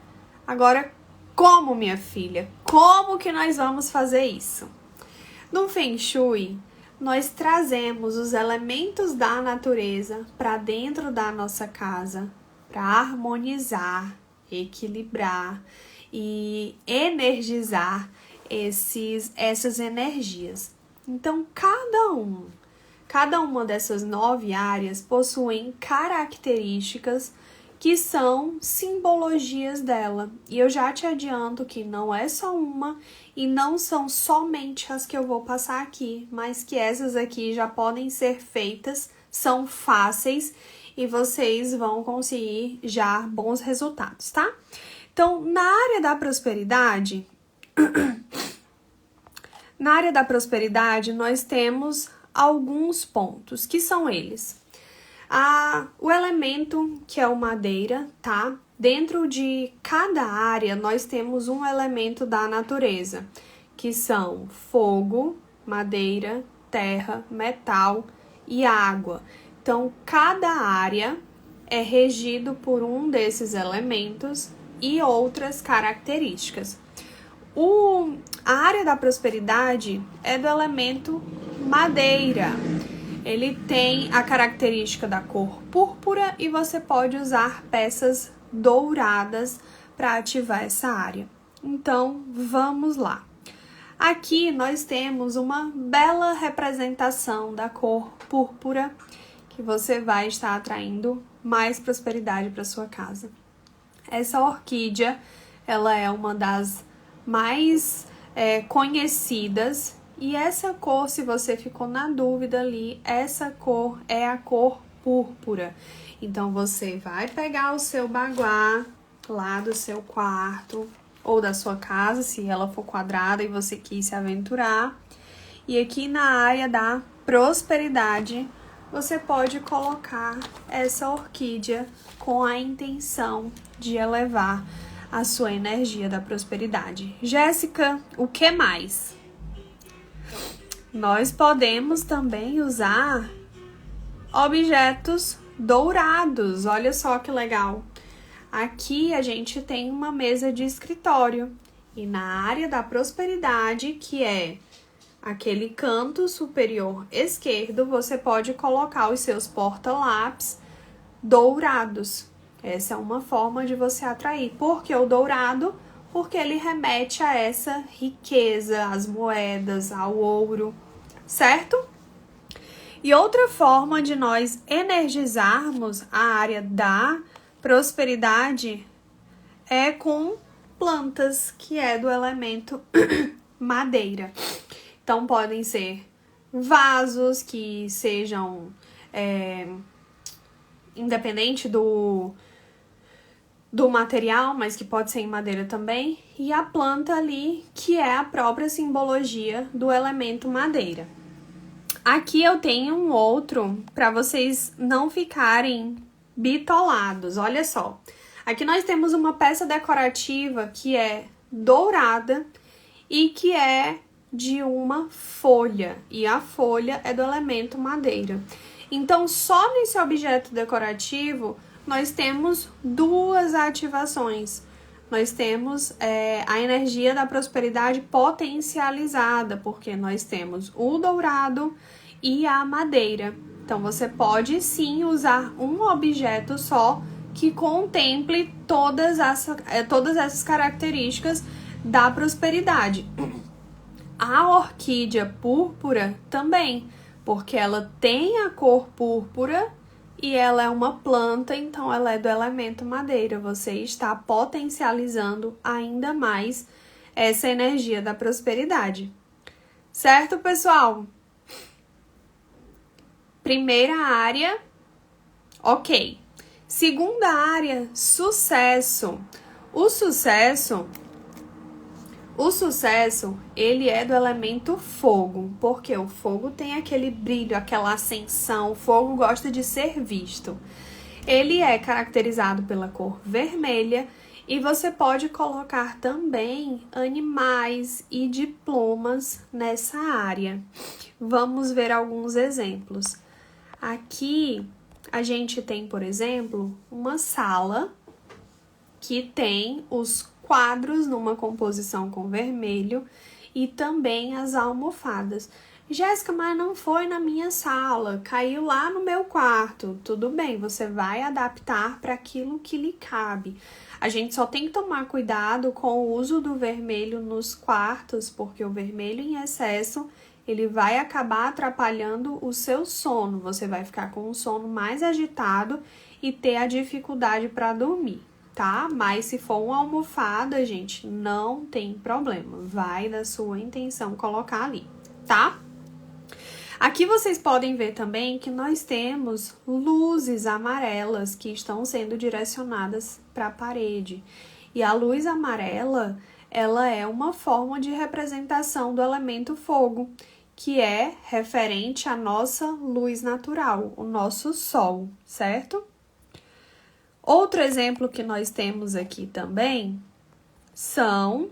Agora, como, minha filha? Como que nós vamos fazer isso? No Feng Shui, nós trazemos os elementos da natureza para dentro da nossa casa, para harmonizar, equilibrar e energizar essas energias. Então, cada uma dessas 9 áreas possuem características que são simbologias dela. E eu já te adianto que não é só uma e não são somente as que eu vou passar aqui, mas que essas aqui já podem ser feitas, são fáceis e vocês vão conseguir já bons resultados, tá? Então, na área da prosperidade, nós temos alguns pontos, que são eles. O elemento, que é o madeira, tá? Dentro de cada área, nós temos um elemento da natureza, que são fogo, madeira, terra, metal e água. Então, cada área é regido por um desses elementos e outras características. A área da prosperidade é do elemento madeira. Ele tem a característica da cor púrpura e você pode usar peças douradas para ativar essa área. Então, vamos lá. Aqui nós temos uma bela representação da cor púrpura que você vai estar atraindo mais prosperidade para sua casa. Essa orquídea, ela é uma das mais conhecidas. E essa cor, se você ficou na dúvida ali, essa cor é a cor púrpura. Então, você vai pegar o seu baguá lá do seu quarto ou da sua casa, se ela for quadrada e você quis se aventurar. E aqui na área da prosperidade, você pode colocar essa orquídea com a intenção de elevar a sua energia da prosperidade. Jéssica, o que mais? Nós podemos também usar objetos dourados. Olha só que legal. Aqui a gente tem uma mesa de escritório. E na área da prosperidade, que é aquele canto superior esquerdo, você pode colocar os seus porta-lápis dourados. Essa é uma forma de você atrair. Por que o dourado? Porque ele remete a essa riqueza, às moedas, ao ouro, certo? E outra forma de nós energizarmos a área da prosperidade é com plantas, que é do elemento madeira. Então, podem ser vasos que sejam independente do material, mas que pode ser em madeira também, e a planta ali, que é a própria simbologia do elemento madeira. Aqui eu tenho um outro para vocês não ficarem bitolados, olha só. Aqui nós temos uma peça decorativa que é dourada e que é de uma folha, e a folha é do elemento madeira. Então, só nesse objeto decorativo, nós temos 2 ativações. Nós temos a energia da prosperidade potencializada, porque nós temos o dourado e a madeira. Então, você pode sim usar um objeto só que contemple todas essas características da prosperidade. A orquídea púrpura também, porque ela tem a cor púrpura e ela é uma planta, então ela é do elemento madeira. Você está potencializando ainda mais essa energia da prosperidade. Certo, pessoal? Primeira área, ok. Segunda área, sucesso. O sucesso, ele é do elemento fogo, porque o fogo tem aquele brilho, aquela ascensão, o fogo gosta de ser visto. Ele é caracterizado pela cor vermelha e você pode colocar também animais e diplomas nessa área. Vamos ver alguns exemplos. Aqui a gente tem, por exemplo, uma sala que tem os quadros numa composição com vermelho e também as almofadas. Jéssica, mas não foi na minha sala, caiu lá no meu quarto. Tudo bem, você vai adaptar para aquilo que lhe cabe. A gente só tem que tomar cuidado com o uso do vermelho nos quartos, porque o vermelho em excesso, ele vai acabar atrapalhando o seu sono. Você vai ficar com um sono mais agitado e ter a dificuldade para dormir, tá? Mas se for uma almofada, gente, não tem problema. Vai da sua intenção colocar ali, tá? Aqui vocês podem ver também que nós temos luzes amarelas que estão sendo direcionadas para a parede. E a luz amarela, ela é uma forma de representação do elemento fogo, que é referente à nossa luz natural, o nosso sol, certo? Outro exemplo que nós temos aqui também são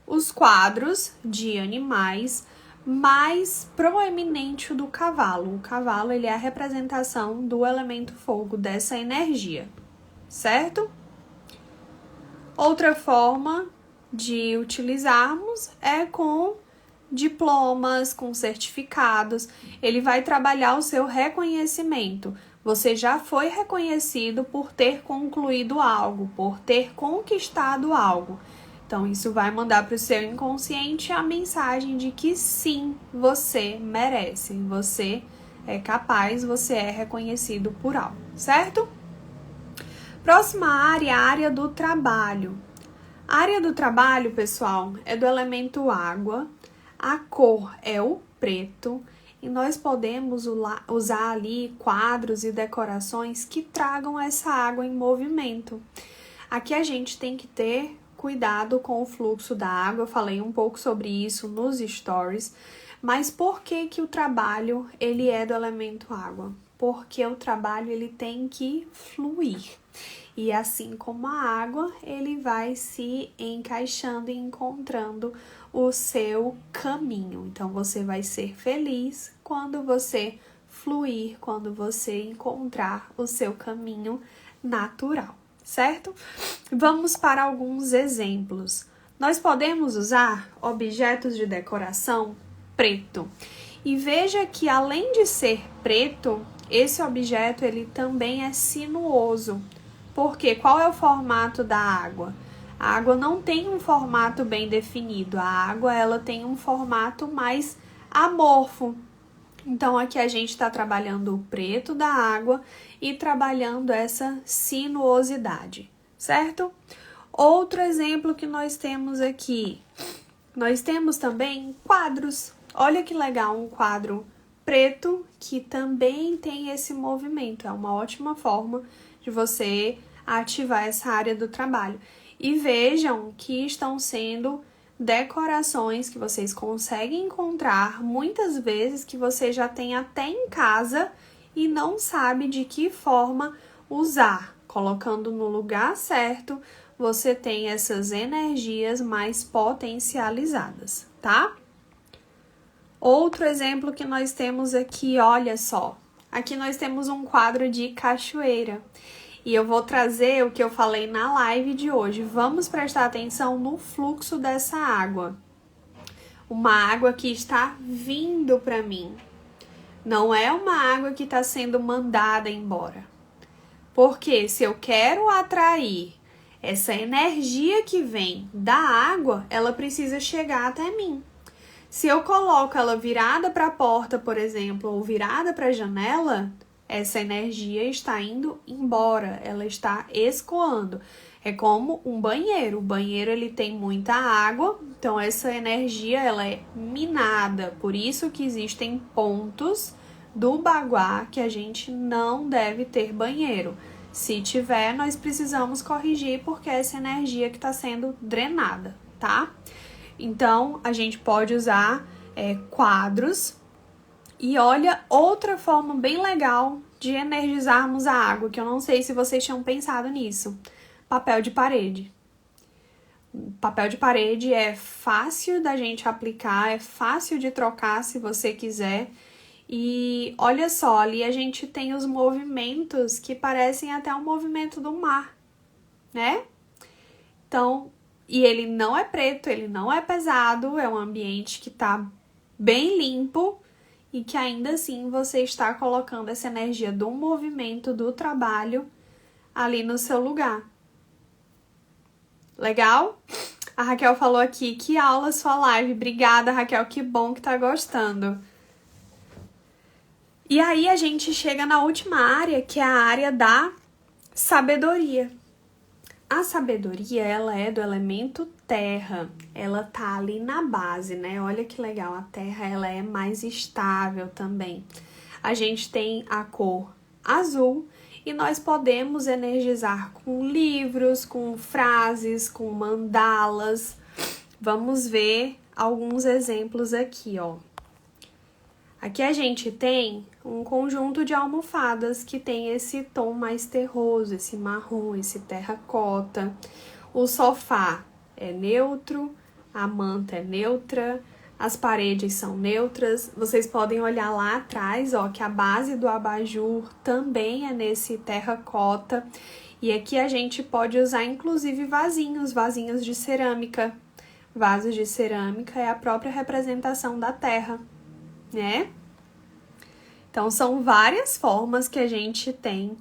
os quadros de animais mais proeminente do cavalo. O cavalo, ele é a representação do elemento fogo, dessa energia, certo? Outra forma de utilizarmos é com diplomas, com certificados. Ele vai trabalhar o seu reconhecimento. Você já foi reconhecido por ter concluído algo, por ter conquistado algo. Então, isso vai mandar para o seu inconsciente a mensagem de que sim, você merece, você é capaz, você é reconhecido por algo, certo? Próxima área, a área do trabalho. A área do trabalho, pessoal, é do elemento água, a cor é o preto e nós podemos usar ali quadros e decorações que tragam essa água em movimento. Aqui a gente tem que ter cuidado com o fluxo da água, eu falei um pouco sobre isso nos stories, mas por que o trabalho ele é do elemento água? Porque o trabalho ele tem que fluir, e assim como a água, ele vai se encaixando e encontrando o seu caminho. Então, você vai ser feliz quando você fluir, quando você encontrar o seu caminho natural, certo? Vamos para alguns exemplos. Nós podemos usar objetos de decoração preto. E veja que além de ser preto, esse objeto ele também é sinuoso. Porque qual é o formato da água? A água não tem um formato bem definido. A água ela tem um formato mais amorfo. Então, aqui a gente está trabalhando o preto da água e trabalhando essa sinuosidade, certo? Outro exemplo que nós temos aqui, nós temos também quadros. Olha que legal, um quadro preto que também tem esse movimento. É uma ótima forma de você ativar essa área do trabalho. E vejam que estão sendo decorações que vocês conseguem encontrar muitas vezes que você já tem até em casa e não sabe de que forma usar. Colocando no lugar certo, você tem essas energias mais potencializadas, tá? Outro exemplo que nós temos aqui, olha só. Aqui nós temos um quadro de cachoeira. E eu vou trazer o que eu falei na live de hoje. Vamos prestar atenção no fluxo dessa água. Uma água que está vindo para mim. Não é uma água que está sendo mandada embora. Porque se eu quero atrair essa energia que vem da água, ela precisa chegar até mim. Se eu coloco ela virada para a porta, por exemplo, ou virada para a janela, essa energia está indo embora, ela está escoando. É como um banheiro. O banheiro ele tem muita água, então essa energia ela é minada. Por isso que existem pontos do Baguá que a gente não deve ter banheiro. Se tiver, nós precisamos corrigir porque é essa energia que está sendo drenada, tá? Então, a gente pode usar quadros. E olha, outra forma bem legal de energizarmos a água, que eu não sei se vocês tinham pensado nisso. Papel de parede. Papel de parede é fácil da gente aplicar, é fácil de trocar se você quiser. E olha só, ali a gente tem os movimentos que parecem até um movimento do mar, né? Então, e ele não é preto, ele não é pesado, é um ambiente que tá bem limpo e que ainda assim você está colocando essa energia do movimento, do trabalho ali no seu lugar. Legal? A Raquel falou aqui, que aula sua live. Obrigada, Raquel, que bom que tá gostando. E aí a gente chega na última área, que é a área da sabedoria. A sabedoria, ela é do elemento terra. Ela tá ali na base, né? Olha que legal, a terra, ela é mais estável também. A gente tem a cor azul e nós podemos energizar com livros, com frases, com mandalas. Vamos ver alguns exemplos aqui, ó. Aqui a gente tem um conjunto de almofadas que tem esse tom mais terroso, esse marrom, esse terracota. O sofá é neutro, a manta é neutra, as paredes são neutras. Vocês podem olhar lá atrás, ó, que a base do abajur também é nesse terracota. E aqui a gente pode usar inclusive vasinhos de cerâmica. Vasos de cerâmica é a própria representação da terra, né? Então, são várias formas que a gente tem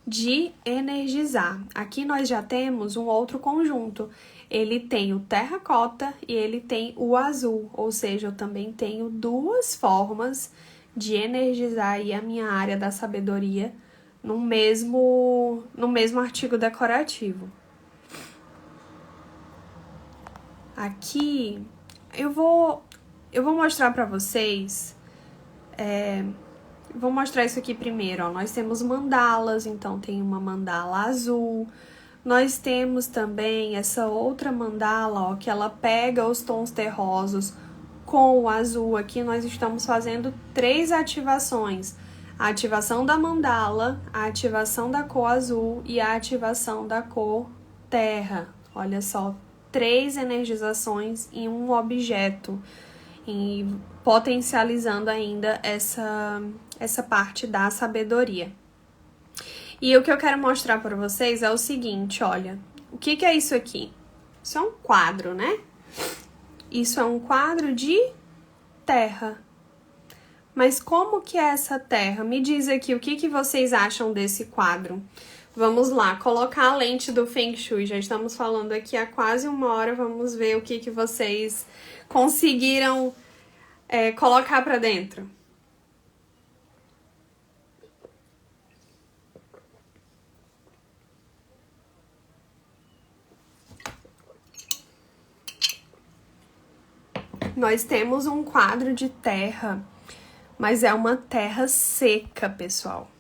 de energizar. Aqui nós já temos um outro conjunto. Ele tem o terracota e ele tem o azul, ou seja, eu também tenho duas formas de energizar aí a minha área da sabedoria no mesmo artigo decorativo. Aqui eu vou mostrar para vocês, vou mostrar isso aqui primeiro, ó. Nós temos mandalas, então tem uma mandala azul. Nós temos também essa outra mandala, ó, que ela pega os tons terrosos com o azul. Aqui nós estamos fazendo 3 ativações. A ativação da mandala, a ativação da cor azul e a ativação da cor terra. Olha só, 3 energizações em um objeto, e potencializando ainda essa parte da sabedoria. E o que eu quero mostrar para vocês é o seguinte, olha, o que é isso aqui? Isso é um quadro, né? Isso é um quadro de terra. Mas como que é essa terra? Me diz aqui o que vocês acham desse quadro. Vamos lá, colocar a lente do Feng Shui. Já estamos falando aqui há quase 1 hora. Vamos ver o que vocês conseguiram colocar para dentro. Nós temos um quadro de terra, mas é uma terra seca, pessoal.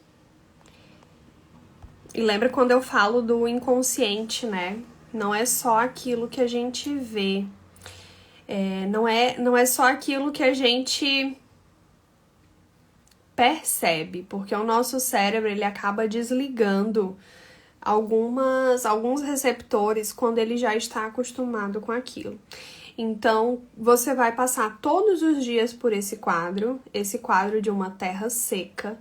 E lembra quando eu falo do inconsciente, né? Não é só aquilo que a gente vê. Não é só aquilo que a gente percebe, porque o nosso cérebro, ele acaba desligando alguns receptores quando ele já está acostumado com aquilo. Então, você vai passar todos os dias por esse quadro de uma terra seca.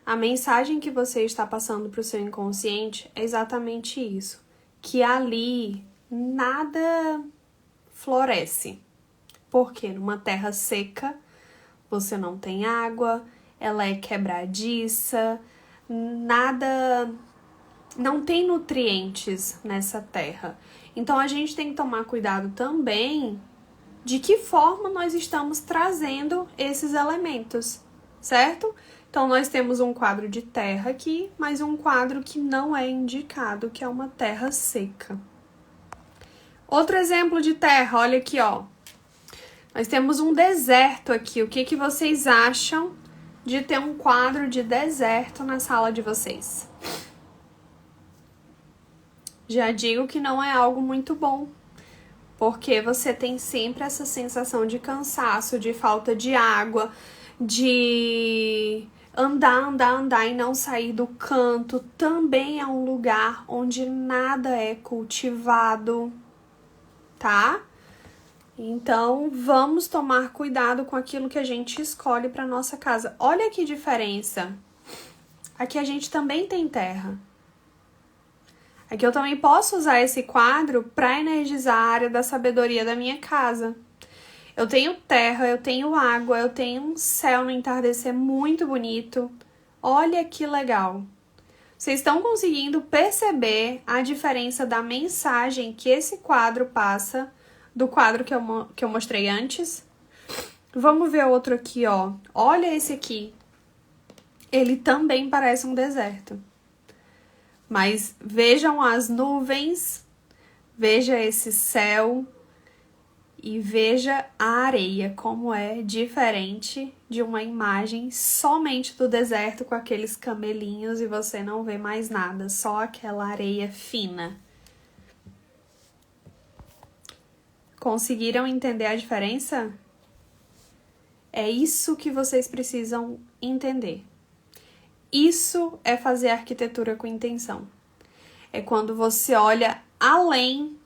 A mensagem que você está passando para o seu inconsciente é exatamente isso, que ali nada floresce. Porque numa terra seca, você não tem água, ela é quebradiça, não tem nutrientes nessa terra. Então, a gente tem que tomar cuidado também de que forma nós estamos trazendo esses elementos, certo? Então, nós temos um quadro de terra aqui, mas um quadro que não é indicado, que é uma terra seca. Outro exemplo de terra, olha aqui, ó. Nós temos um deserto aqui. O que vocês acham de ter um quadro de deserto na sala de vocês? Já digo que não é algo muito bom, porque você tem sempre essa sensação de cansaço, de falta de água, de andar e não sair do canto. Também é um lugar onde nada é cultivado, tá? Então, vamos tomar cuidado com aquilo que a gente escolhe para nossa casa. Olha que diferença. Aqui a gente também tem terra. Aqui eu também posso usar esse quadro para energizar a área da sabedoria da minha casa. Eu tenho terra, eu tenho água, eu tenho um céu no entardecer muito bonito. Olha que legal! Vocês estão conseguindo perceber a diferença da mensagem que esse quadro passa do quadro que eu mostrei antes? Vamos ver outro aqui, ó. Olha esse aqui. Ele também parece um deserto. Mas vejam as nuvens, veja esse céu e veja a areia, como é diferente de uma imagem somente do deserto com aqueles camelinhos e você não vê mais nada, só aquela areia fina. Conseguiram entender a diferença? É isso que vocês precisam entender. Isso é fazer arquitetura com intenção. É quando você olha além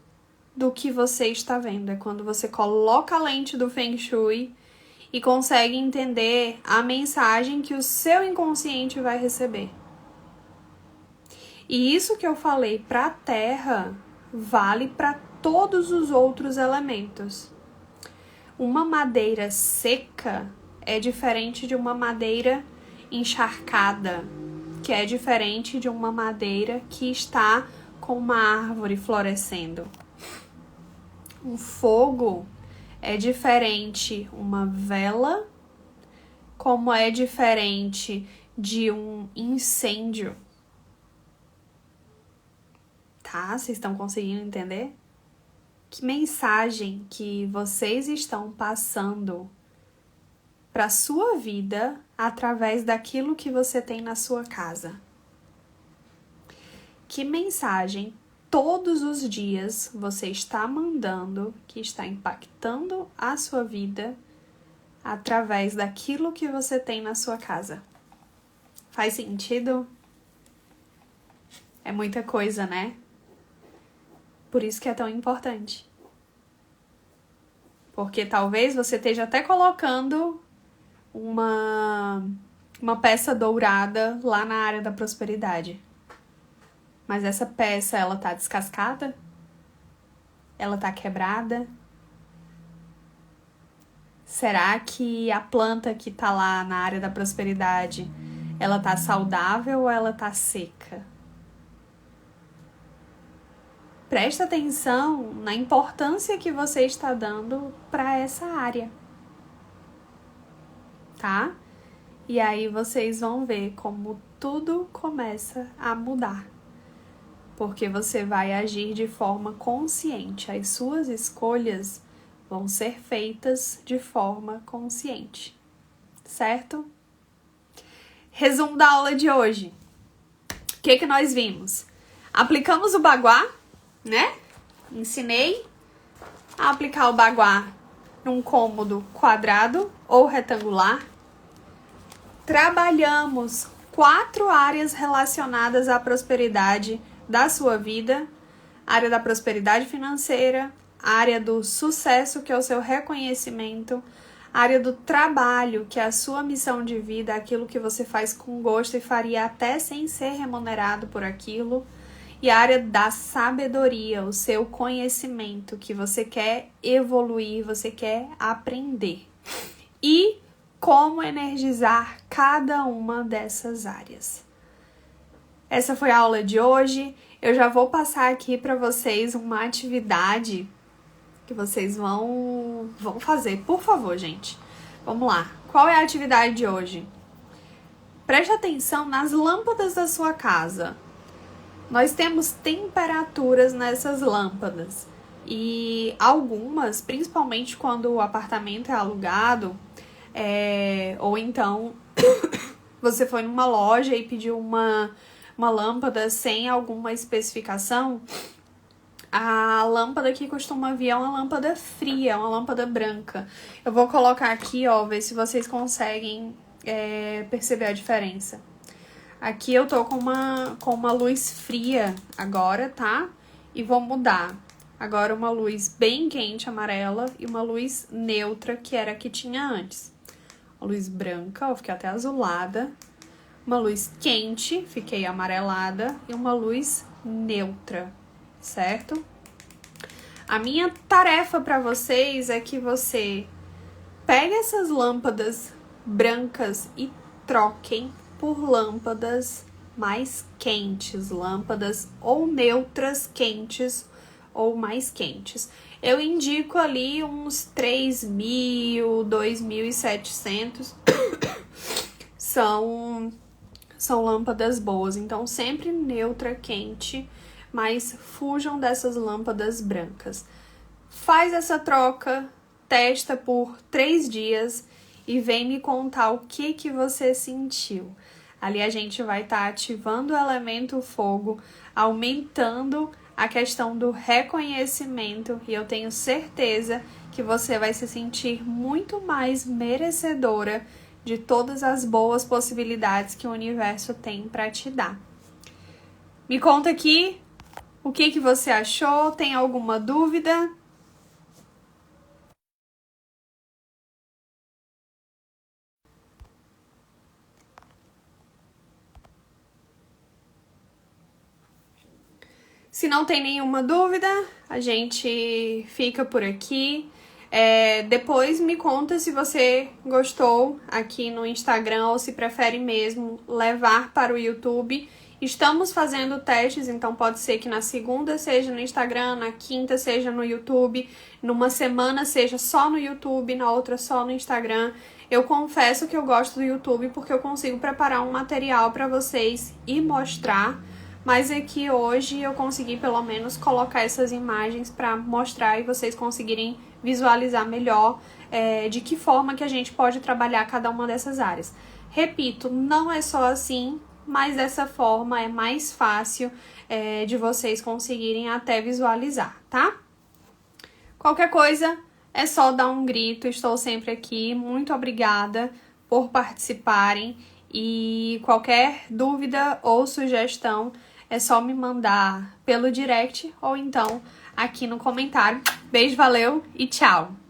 do que você está vendo. É quando você coloca a lente do Feng Shui e consegue entender a mensagem que o seu inconsciente vai receber. E isso que eu falei para a Terra vale para todos os outros elementos. Uma madeira seca é diferente de uma madeira encharcada, que é diferente de uma madeira que está com uma árvore florescendo. Um fogo é diferente uma vela, como é diferente de um incêndio. Tá? Vocês estão conseguindo entender? Que mensagem que vocês estão passando para a sua vida através daquilo que você tem na sua casa? Que mensagem todos os dias você está mandando que está impactando a sua vida através daquilo que você tem na sua casa? Faz sentido? É muita coisa, né? Por isso que é tão importante. Porque talvez você esteja até colocando uma peça dourada lá na área da prosperidade. Mas essa peça, ela tá descascada? Ela tá quebrada? Será que a planta que tá lá na área da prosperidade, ela tá saudável ou ela tá seca? Presta atenção na importância que você está dando para essa área. Tá? E aí vocês vão ver como tudo começa a mudar. Porque você vai agir de forma consciente. As suas escolhas vão ser feitas de forma consciente. Certo? Resumo da aula de hoje. O que nós vimos? Aplicamos o Baguá, né? Ensinei a aplicar o Baguá num cômodo quadrado ou retangular. Trabalhamos 4 áreas relacionadas à prosperidade da sua vida: área da prosperidade financeira, área do sucesso, que é o seu reconhecimento, área do trabalho, que é a sua missão de vida, aquilo que você faz com gosto e faria até sem ser remunerado por aquilo, e a área da sabedoria, o seu conhecimento, que você quer evoluir, você quer aprender. E como energizar cada uma dessas áreas. Essa foi a aula de hoje. Eu já vou passar aqui para vocês uma atividade que vocês vão fazer. Por favor, gente. Vamos lá. Qual é a atividade de hoje? Preste atenção nas lâmpadas da sua casa. Nós temos temperaturas nessas lâmpadas. E algumas, principalmente quando o apartamento é alugado, ou então você foi numa loja e pediu uma lâmpada sem alguma especificação, a lâmpada que costuma vir é uma lâmpada fria, uma lâmpada branca. Eu vou colocar aqui, ó, ver se vocês conseguem perceber a diferença. Aqui eu tô com uma luz fria agora, tá? E vou mudar. Agora uma luz bem quente, amarela, e uma luz neutra, que era a que tinha antes. Uma luz branca, ó, fiquei até azulada. Uma luz quente, fiquei amarelada. E uma luz neutra, certo? A minha tarefa para vocês é que você Pegue essas lâmpadas brancas e troquem por lâmpadas mais quentes, lâmpadas ou neutras quentes ou mais quentes. Eu indico ali uns 3.000, 2.700 são lâmpadas boas, então sempre neutra quente, mas fujam dessas lâmpadas brancas. Faz essa troca, testa por 3 dias e vem me contar o que você sentiu. Ali a gente vai estar ativando o elemento fogo, aumentando a questão do reconhecimento, e eu tenho certeza que você vai se sentir muito mais merecedora de todas as boas possibilidades que o universo tem para te dar. Me conta aqui o que você achou, tem alguma dúvida? Se não tem nenhuma dúvida, a gente fica por aqui. Depois me conta se você gostou aqui no Instagram ou se prefere mesmo levar para o YouTube. Estamos fazendo testes, então pode ser que na segunda seja no Instagram, na quinta seja no YouTube, numa semana seja só no YouTube, na outra só no Instagram. Eu confesso que eu gosto do YouTube porque eu consigo preparar um material para vocês e mostrar. Mas aqui hoje eu consegui pelo menos colocar essas imagens para mostrar e vocês conseguirem visualizar melhor de que forma que a gente pode trabalhar cada uma dessas áreas. Repito, não é só assim, mas dessa forma é mais fácil de vocês conseguirem até visualizar, tá? Qualquer coisa é só dar um grito, estou sempre aqui. Muito obrigada por participarem e qualquer dúvida ou sugestão é só me mandar pelo direct ou então aqui no comentário. Beijo, valeu e tchau!